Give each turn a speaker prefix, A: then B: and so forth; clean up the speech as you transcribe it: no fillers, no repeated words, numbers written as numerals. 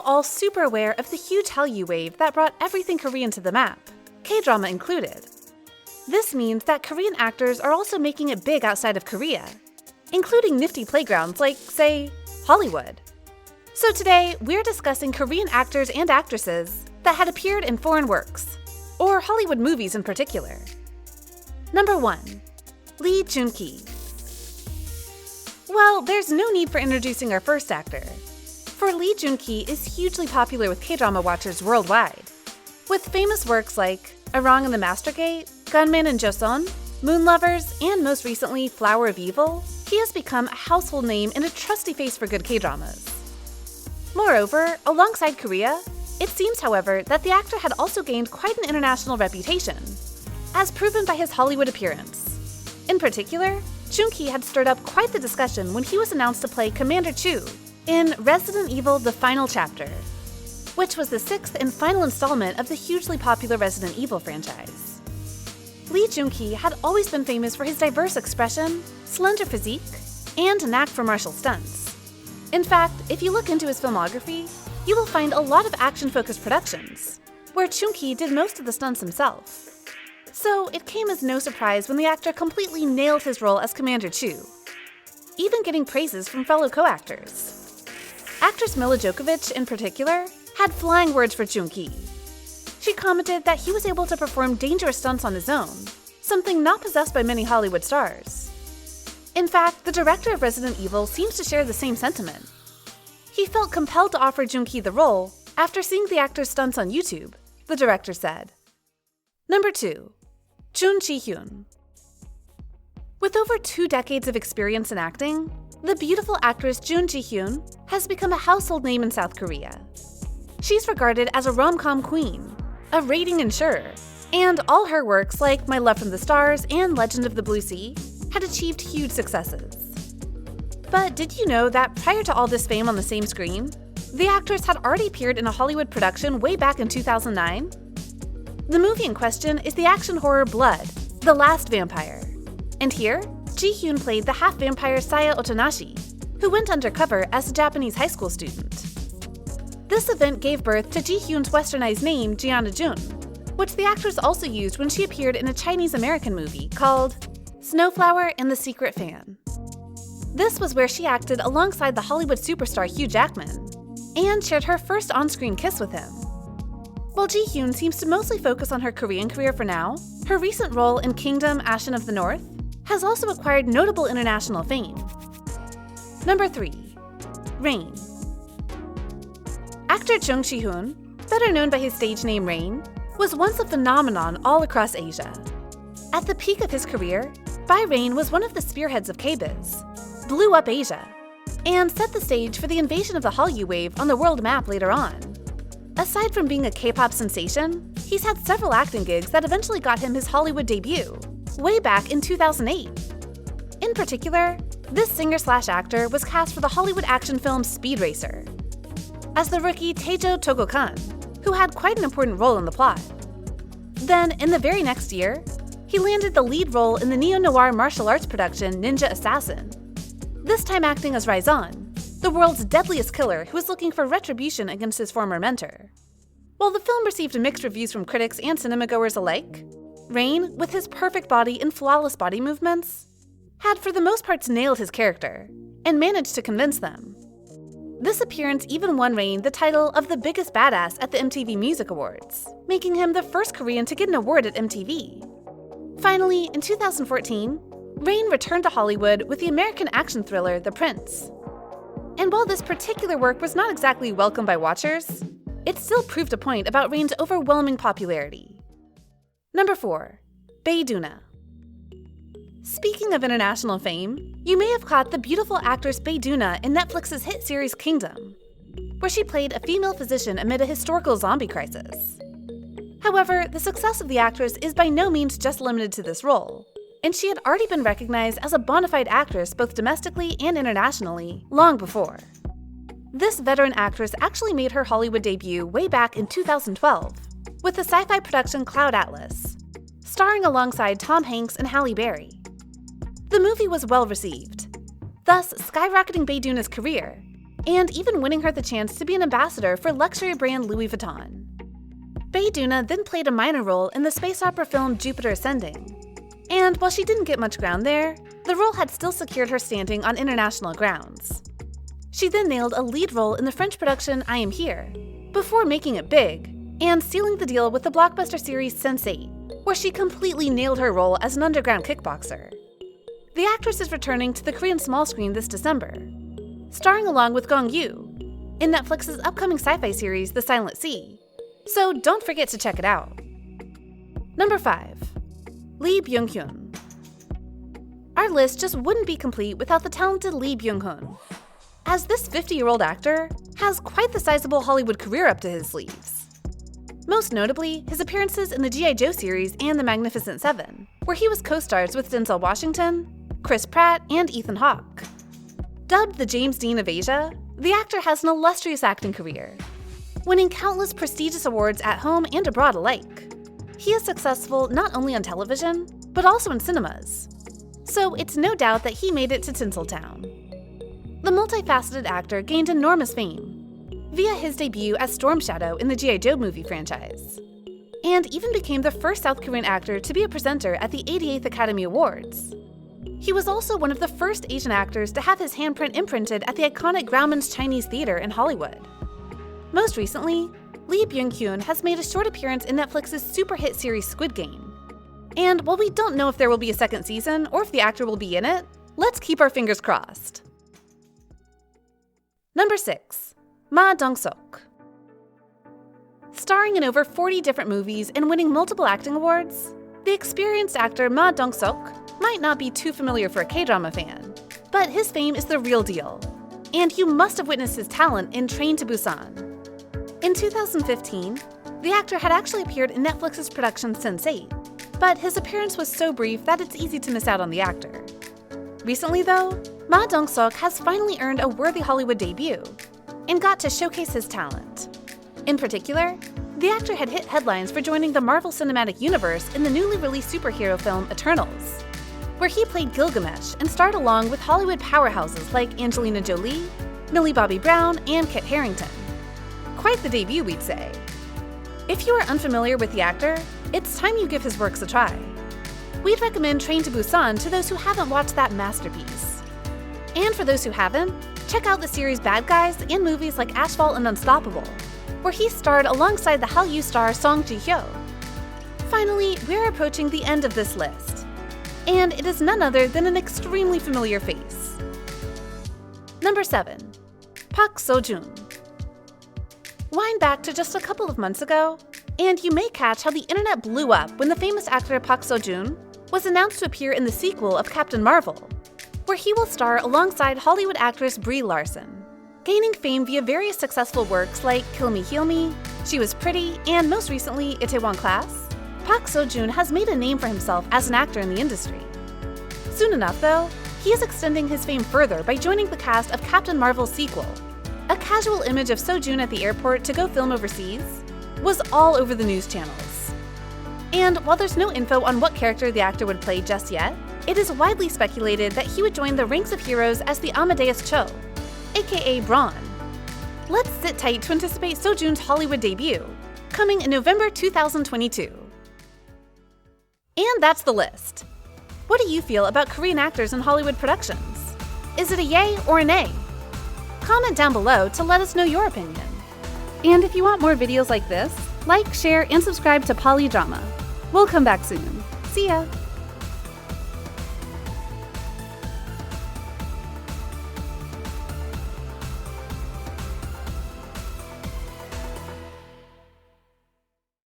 A: all super aware of the huge Hallyu Wave that brought everything Korean to the map, K-drama included. This means that Korean actors are also making it big outside of Korea, including nifty playgrounds like, say, Hollywood. So today, we're discussing Korean actors and actresses that had appeared in foreign works, or Hollywood movies in particular. Number 1. Joon Ki. Well, there's no need for introducing our first actor, for Joon Ki is hugely popular with K-drama watchers worldwide, with famous works like A Wrong in the Mastergate, Gunman in Joseon, Moon Lovers, and most recently Flower of Evil. He has become a household name and a trusty face for good K-dramas. Moreover, alongside Korea, it seems, however, that the actor had also gained quite an international reputation, as proven by his Hollywood appearance. In particular, Joon Ki had stirred up quite the discussion when he was announced to play Commander Chu in Resident Evil: The Final Chapter, which was the 6th and final installment of the hugely popular Resident Evil franchise. Joon Ki had always been famous for his diverse expression, slender physique, and knack for martial stunts. In fact, if you look into his filmography, you will find a lot of action-focused productions, where Joon Ki did most of the stunts himself. So it came as no surprise when the actor completely nailed his role as Commander Chu, even getting praises from fellow co-actors. Actress Mila Djokovic, in particular, had flying words for Joon Ki. She commented that he was able to perform dangerous stunts on his own, something not possessed by many Hollywood stars. In fact, the director of Resident Evil seems to share the same sentiment. He felt compelled to offer Joon Ki the role after seeing the actor's stunts on YouTube, the director said. Number 2. Jihyun. With over 2 decades of experience in acting, the beautiful actress Jihyun has become a household name in South Korea. She's regarded as a rom-com queen, a rating insurer, and all her works like My Love from the Stars and Legend of the Blue Sea had achieved huge successes. But did you know that prior to all this fame on the same screen, the actress had already appeared in a Hollywood production way back in 2009? The movie in question is the action horror Blood, The Last Vampire. And here, Jihyun played the half-vampire Saya Otonashi, who went undercover as a Japanese high school student. This event gave birth to Jihyun's westernized name, Jiana Jun, which the actress also used when she appeared in a Chinese-American movie called Snowflower and the Secret Fan. This was where she acted alongside the Hollywood superstar Hugh Jackman, and shared her first on-screen kiss with him. While Jihyun seems to mostly focus on her Korean career for now, her recent role in Kingdom: Ashen of the North has also acquired notable international fame. Number 3. Rain. Actor Chung Si-hoon, better known by his stage name Rain, was once a phenomenon all across Asia. At the peak of his career, Bai Rain was one of the spearheads of K-biz, blew up Asia, and set the stage for the invasion of the Hallyu Wave on the world map later on. Aside from being a K-pop sensation, he's had several acting gigs that eventually got him his Hollywood debut, way back in 2008. In particular, this singer-slash-actor was cast for the Hollywood action film Speed Racer, as the rookie Taejo Togo-kan, who had quite an important role in the plot. Then, in the very next year, he landed the lead role in the neo-noir martial arts production Ninja Assassin, this time acting as Raizan, the world's deadliest killer who is looking for retribution against his former mentor. While the film received mixed reviews from critics and cinemagoers alike, Rain, with his perfect body and flawless body movements, had for the most part nailed his character, and managed to convince them. This appearance even won Rain the title of the biggest badass at the MTV Music Awards, making him the first Korean to get an award at MTV. Finally, in 2014, Rain returned to Hollywood with the American action thriller The Prince. And while this particular work was not exactly welcomed by watchers, it still proved a point about Rain's overwhelming popularity. Number 4. Bae-duna. Speaking of international fame, you may have caught the beautiful actress Bae-duna in Netflix's hit series Kingdom, where she played a female physician amid a historical zombie crisis. However, the success of the actress is by no means just limited to this role, and she had already been recognized as a bona fide actress both domestically and internationally long before. This veteran actress actually made her Hollywood debut way back in 2012 with the sci-fi production Cloud Atlas, starring alongside Tom Hanks and Halle Berry. The movie was well received, thus skyrocketing Bae-duna's career, and even winning her the chance to be an ambassador for luxury brand Louis Vuitton. Bae Doona then played a minor role in the space opera film Jupiter Ascending. And while she didn't get much ground there, the role had still secured her standing on international grounds. She then nailed a lead role in the French production I Am Here, before making it big, and sealing the deal with the blockbuster series Sense8, where she completely nailed her role as an underground kickboxer. The actress is returning to the Korean small screen this December, starring along with Gong Yoo in Netflix's upcoming sci-fi series The Silent Sea, so don't forget to check it out. Number 5. Lee Byung-hun. Our list just wouldn't be complete without the talented Lee Byung-hun, as this 50-year-old actor has quite the sizable Hollywood career up to his sleeves. Most notably, his appearances in the G.I. Joe series and The Magnificent Seven, where he was co-stars with Denzel Washington, Chris Pratt, and Ethan Hawke. Dubbed the James Dean of Asia, the actor has an illustrious acting career, winning countless prestigious awards at home and abroad alike. He is successful not only on television, but also in cinemas, so it's no doubt that he made it to Tinseltown. The multifaceted actor gained enormous fame via his debut as Storm Shadow in the G.I. Joe movie franchise, and even became the first South Korean actor to be a presenter at the 88th Academy Awards. He was also one of the first Asian actors to have his handprint imprinted at the iconic Grauman's Chinese Theater in Hollywood. Most recently, Lee Byung-hun has made a short appearance in Netflix's super hit series Squid Game. And while we don't know if there will be a second season or if the actor will be in it, let's keep our fingers crossed. Number 6. Ma Dongsuk. Starring in over 40 different movies and winning multiple acting awards, the experienced actor Ma Dongsuk might not be too familiar for a K-drama fan, but his fame is the real deal, and you must have witnessed his talent in Train to Busan. In 2015, the actor had actually appeared in Netflix's production Sense8, but his appearance was so brief that it's easy to miss out on the actor. Recently though, Ma Dongsuk has finally earned a worthy Hollywood debut and got to showcase his talent. In particular, the actor had hit headlines for joining the Marvel Cinematic Universe in the newly released superhero film Eternals, where he played Gilgamesh and starred along with Hollywood powerhouses like Angelina Jolie, Millie Bobby Brown, and Kit Harington. Quite the debut, we'd say. If you are unfamiliar with the actor, it's time you give his works a try. We'd recommend Train to Busan to those who haven't watched that masterpiece. And for those who haven't, check out the series Bad Guys and movies like Asphalt and Unstoppable, where he starred alongside the Hallyu star Song Ji-hyo. Finally, we're approaching the end of this list, and it is none other than an extremely familiar face. Number 7. Pak Seojun. Wind back to just a couple of months ago, and you may catch how the internet blew up when the famous actor Pak Seojun was announced to appear in the sequel of Captain Marvel, where he will star alongside Hollywood actress Brie Larson, gaining fame via various successful works like Kill Me Heal Me, She Was Pretty, and most recently Itaewon Class. Pak Seojun has made a name for himself as an actor in the industry. Soon enough though, he is extending his fame further by joining the cast of Captain Marvel's sequel. A casual image of Seojun at the airport to go film overseas was all over the news channels. And while there's no info on what character the actor would play just yet, it is widely speculated that he would join the ranks of heroes as the Amadeus Cho, aka Braun. Let's sit tight to anticipate Seojun's Hollywood debut, coming in November 2022. And that's the list. What do you feel about Korean actors in Hollywood productions? Is it a yay or a nay? Comment down below to let us know your opinion. And if you want more videos like this, like, share, and subscribe to bbalidrama. We'll come back soon. See ya!